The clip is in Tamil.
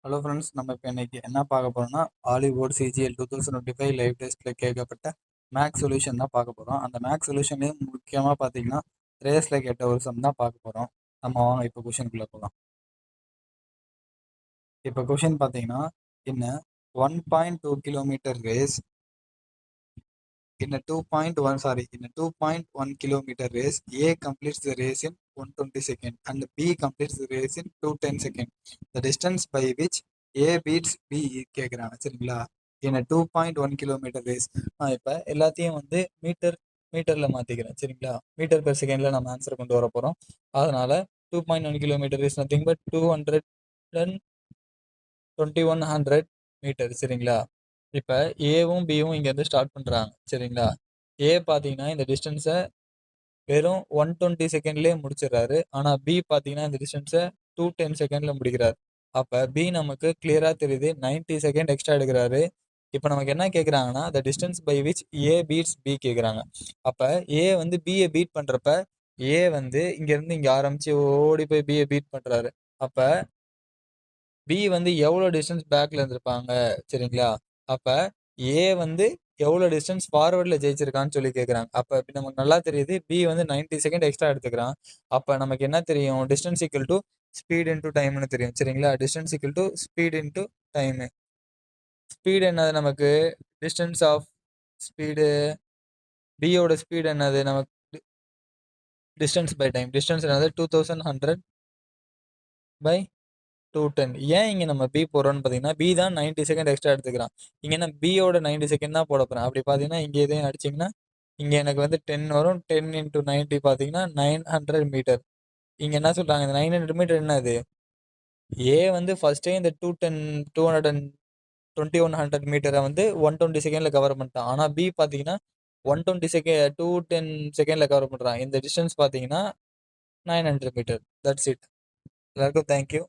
ஹலோ ஃப்ரெண்ட்ஸ், நம்ம இப்போ இன்னைக்கு என்ன பார்க்க போறோம்னா ஹாலிவுட் சிஜிஎல் 2025 லைவ் டெஸ்ட்டில் கேட்கப்பட்ட மேக்ஸ் சொல்யூஷன் தான் பார்க்க போகிறோம். அந்த மேக்ஸ் சொல்யூஷன்லேயும் முக்கியமாக பார்த்தீங்கன்னா ரேஸில் கேட்ட ஒரு சம் தான் பார்க்க போகிறோம். நம்ம வாங்க இப்போ கொஷினுக்குள்ளே போகலாம். இப்போ கொஷின் பார்த்தீங்கன்னா இன்ன 1.2 kilometre race in a 2.1 kilometer race, A completes the race in 120 seconds and B completes the race in 210 seconds. The distance by which A beats B கேட்குறாங்க. சரிங்களா? in a 2.1 kilometre race. நான் இப்போ எல்லாத்தையும் வந்து மீட்டரில் மாற்றிக்கிறேன். சரிங்களா? மீட்டர் பெர் செகண்டில் நம்ம ஆன்சர் கொண்டு வர போகிறோம். அதனால் 2.1 kilometre race nothing but 2100 metre. சரிங்களா? இப்போ ஏவும் பியும் இங்கேருந்து ஸ்டார்ட் பண்ணுறாங்க. சரிங்களா? ஏ பார்த்தீங்கன்னா இந்த டிஸ்டன்ஸை வெறும் 120 செகண்ட்லேயே முடிச்சிடுறாரு. ஆனால் பி பார்த்தீங்கன்னா இந்த டிஸ்டன்ஸை 210 செகண்டில் முடிக்கிறார். அப்போ பி நமக்கு கிளியராக தெரியுது 90 செகண்ட் எக்ஸ்ட்ரா எடுக்கிறாரு. இப்போ நமக்கு என்ன கேட்குறாங்கன்னா the distance by which A beats B கேட்குறாங்க. அப்போ ஏ வந்து பியை பீட் பண்ணுறப்ப ஏ வந்து இங்கேருந்து இங்கே ஆரம்பித்து ஓடி போய் பியை பீட் பண்ணுறாரு. அப்போ பி வந்து எவ்வளோ டிஸ்டன்ஸ் பேக்கில் இருந்திருப்பாங்க. சரிங்களா? அப்போ ஏ வந்து எவ்வளோ டிஸ்டன்ஸ் ஃபார்வர்டில் ஜெயிச்சிருக்கான்னு சொல்லி கேட்குறாங்க. அப்போ நமக்கு நல்லா தெரியுது பி வந்து 90 செகண்ட் எக்ஸ்ட்ரா எடுத்துக்கிறான். அப்போ நமக்கு என்ன தெரியும்? Distance equal to speed into டைம்னு தெரியும். சரிங்களா? Distance equal to speed into time. Speed என்னது நமக்கு? டிஸ்டன்ஸ் ஆஃப் ஸ்பீடு பியோட ஸ்பீடு என்னது நமக்கு? Distance by time. டிஸ்டன்ஸ் என்னது? 2100 பை 210. ஏன் இங்கே நம்ம பி போடுறோன்னு பார்த்தீங்கன்னா பி தான் 90 செகண்ட் எக்ஸ்ட்ரா எடுத்துக்கிறான். இங்கே நான் பியோட 90 செகண்ட் தான் போட போகிறேன். அப்படி பார்த்தீங்கன்னா இங்கே எதையும் அடிச்சிங்கன்னா இங்கே எனக்கு வந்து 10 வரும். 10 இன்ட்டு 90 பார்த்தீங்கன்னா 900 மீட்டர். இங்கே என்ன சொல்கிறாங்க? இந்த 900 மீட்டர் என்னது? ஏ வந்து ஃபர்ஸ்டே இந்த 2100 மீட்டரை வந்து 120 செகண்டில் கவர் பண்ணிட்டான். ஆனால் பி பார்த்தீங்கன்னா 210 செகண்டில் கவர் பண்ணுறான். இந்த டிஸ்டன்ஸ் பார்த்தீங்கன்னா 900 மீட்டர். That's it. எல்லாருக்கும் தேங்க்யூ.